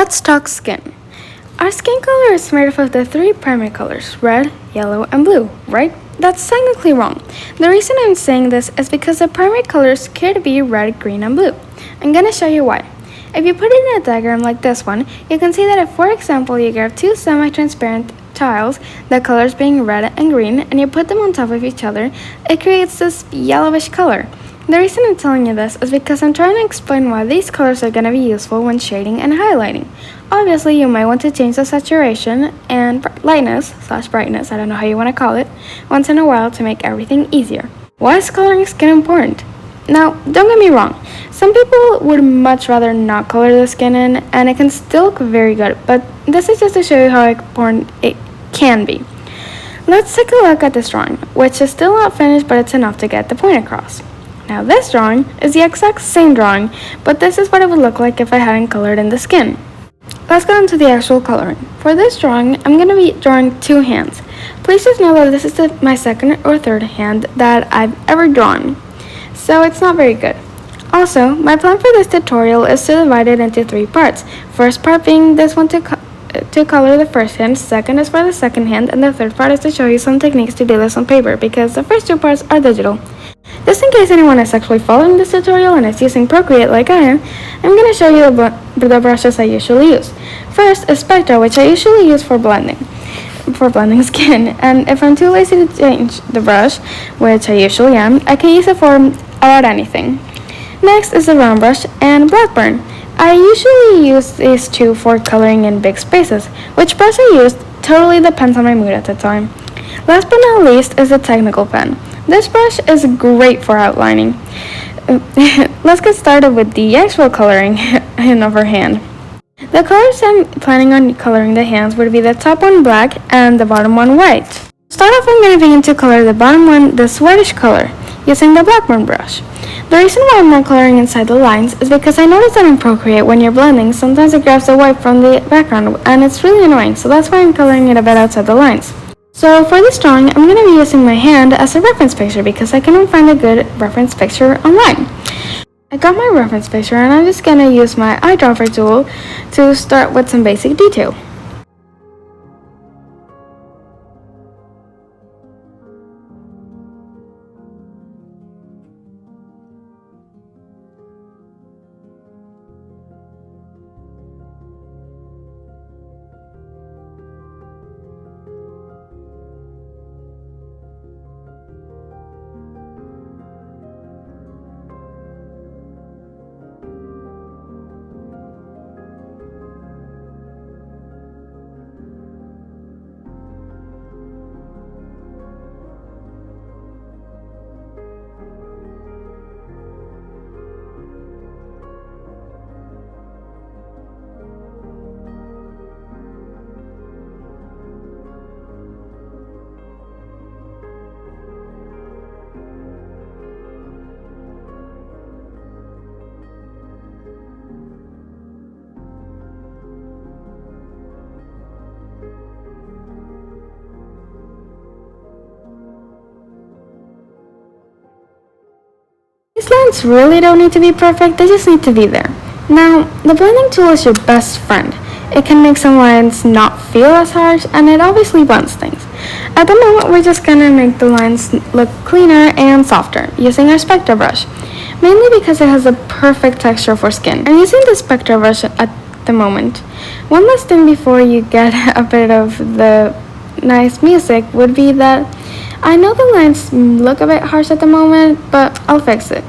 Let's talk skin. Our skin color is made up of the three primary colors, red, yellow, and blue, right? That's technically wrong. The reason I'm saying this is because the primary colors care to be red, green, and blue. I'm gonna show you why. If you put it in a diagram like this one, you can see that if, for example, you grab two semi-transparent tiles, the colors being red and green, and you put them on top of each other, it creates this yellowish color. The reason I'm telling you this is because I'm trying to explain why these colors are going to be useful when shading and highlighting. Obviously, you might want to change the saturation and lightness / brightness, I don't know how you want to call it, once in a while to make everything easier. Why is coloring skin important? Now, don't get me wrong, some people would much rather not color the skin in, and it can still look very good, but this is just to show you how important it can be. Let's take a look at this drawing, which is still not finished, but it's enough to get the point across. Now this drawing is the exact same drawing, but this is what it would look like if I hadn't colored in the skin. Let's get into the actual coloring. For this drawing, I'm going to be drawing two hands. Please just know that this is my second or third hand that I've ever drawn, so it's not very good. Also, my plan for this tutorial is to divide it into three parts. First part being this one to color the first hand, second is for the second hand, and the third part is to show you some techniques to do this on paper because the first two parts are digital. Just in case anyone is actually following this tutorial and is using Procreate like I am, I'm going to show you the brushes I usually use. First is Spectra, which I usually use for blending skin, and if I'm too lazy to change the brush, which I usually am, I can use it for about anything. Next is the round brush and Blackburn. I usually use these two for coloring in big spaces. Which brush I use totally depends on my mood at the time. Last but not least is the Technical pen. This brush is great for outlining. Let's get started with the actual coloring of her hand. The colors I'm planning on coloring the hands would be the top one black and the bottom one white. Start off, I'm going to begin to color the bottom one this whitish color using the Blackburn brush. The reason why I'm not coloring inside the lines is because I noticed that in Procreate when you're blending, sometimes it grabs the white from the background and it's really annoying, so that's why I'm coloring it a bit outside the lines. So for this drawing, I'm going to be using my hand as a reference picture because I cannot find a good reference picture online. I got my reference picture and I'm just going to use my eyedropper tool to start with some basic detail. These lines really don't need to be perfect, they just need to be there. Now, the blending tool is your best friend. It can make some lines not feel as harsh, and it obviously blends things. At the moment, we're just gonna make the lines look cleaner and softer using our Spectra brush, mainly because it has a perfect texture for skin. I'm using the Spectra brush at the moment. One last thing before you get a bit of the nice music would be that I know the lines look a bit harsh at the moment, but I'll fix it.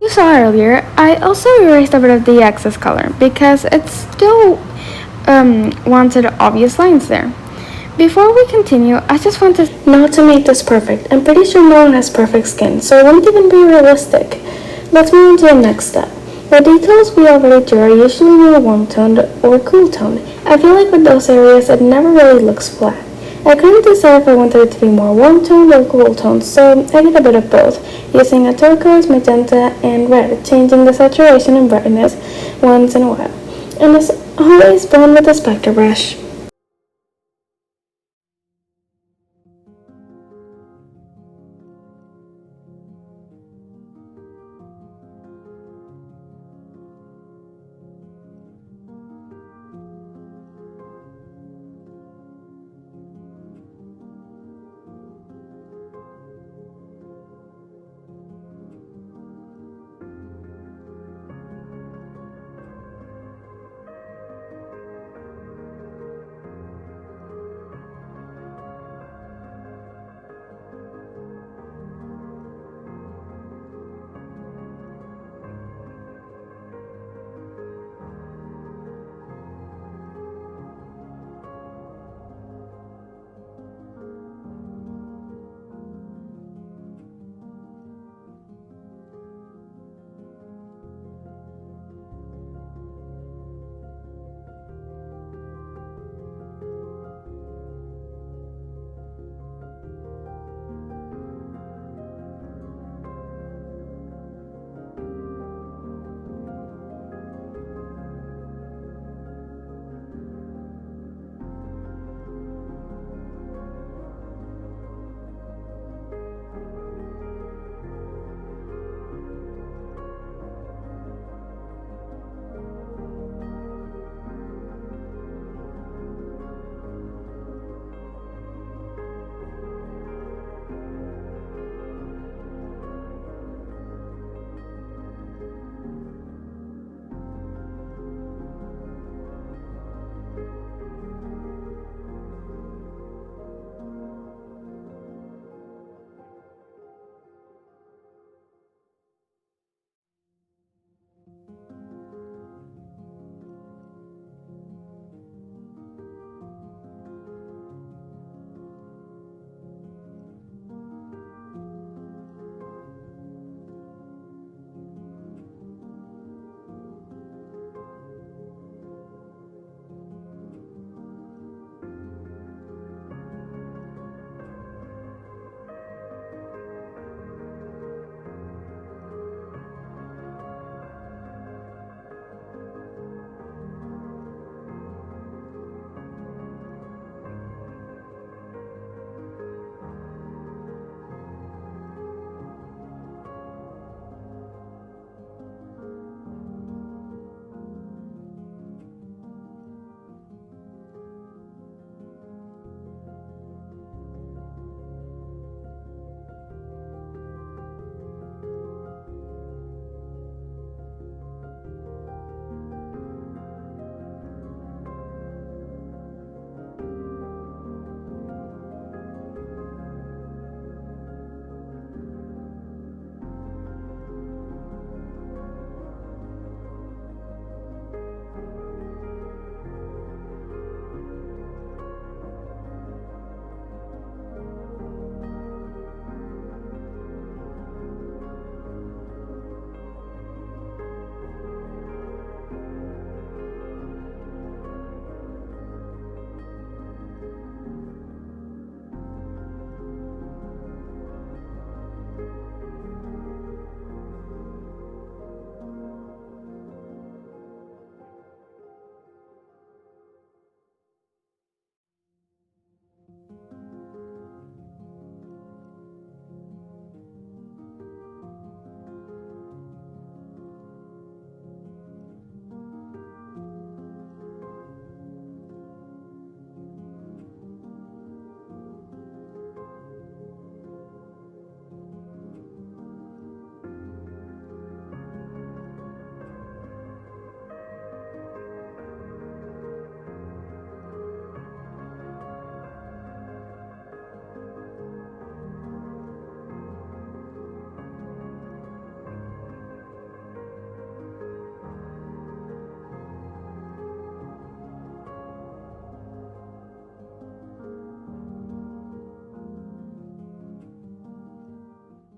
You saw earlier, I also erased a bit of the excess color because it still wanted obvious lines there. Before we continue, I just want to not to make this perfect. I'm pretty sure no one has perfect skin, so it wouldn't even be realistic. Let's move on to the next step. The details we already drew are usually more warm-toned or cool-toned. I feel like with those areas it never really looks flat. I couldn't decide if I wanted it to be more warm-toned or cool-toned, so I did a bit of both, using a turquoise, magenta, and red, changing the saturation and brightness once in a while. And as always, blend with a spectra brush.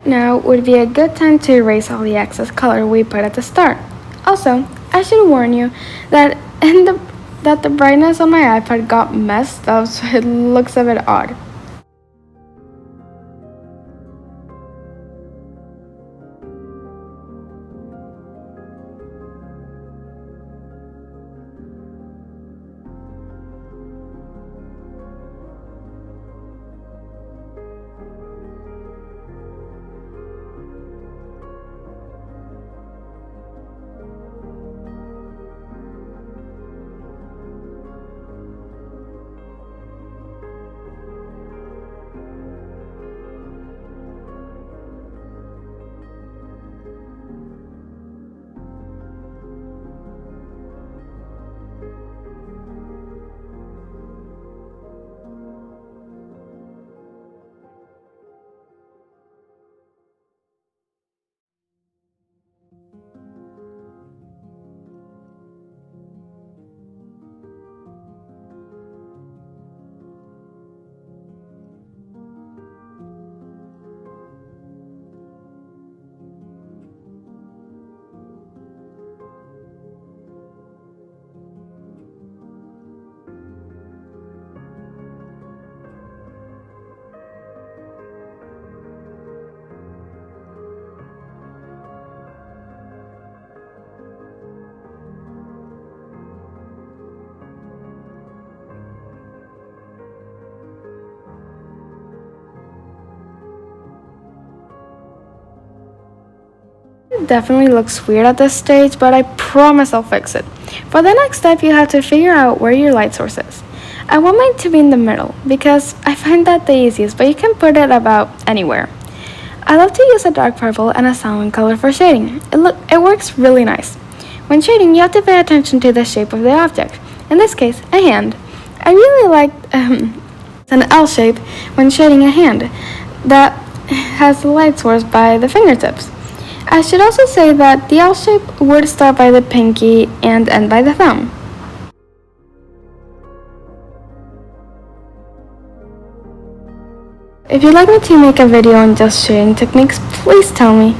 Now would be a good time to erase all the excess color we put at the start. Also, I should warn you that that the brightness on my iPad got messed up, so it looks a bit odd. It definitely looks weird at this stage, but I promise I'll fix it. For the next step, you have to figure out where your light source is. I want mine to be in the middle because I find that the easiest, but you can put it about anywhere. I love to use a dark purple and a salmon color for shading. It works really nice. When shading, you have to pay attention to the shape of the object. In this case, a hand. I really like an L shape when shading a hand that has the light source by the fingertips. I should also say that the L shape would start by the pinky and end by the thumb. If you'd like me to make a video on just shading techniques, please tell me.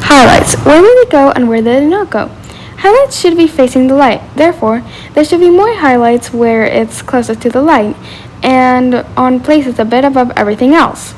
Highlights. Where did it go and where did it not go? Highlights should be facing the light. Therefore, there should be more highlights where it's closer to the light and on places a bit above everything else.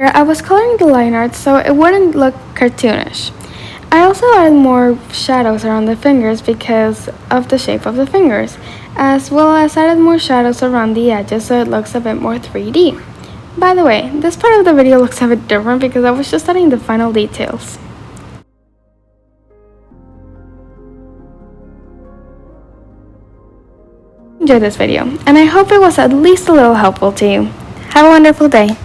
I was coloring the line art so it wouldn't look cartoonish. I also added more shadows around the fingers because of the shape of the fingers, as well as added more shadows around the edges so it looks a bit more 3D. By the way, this part of the video looks a bit different because I was just adding the final details. Enjoy this video, and I hope it was at least a little helpful to you. Have a wonderful day.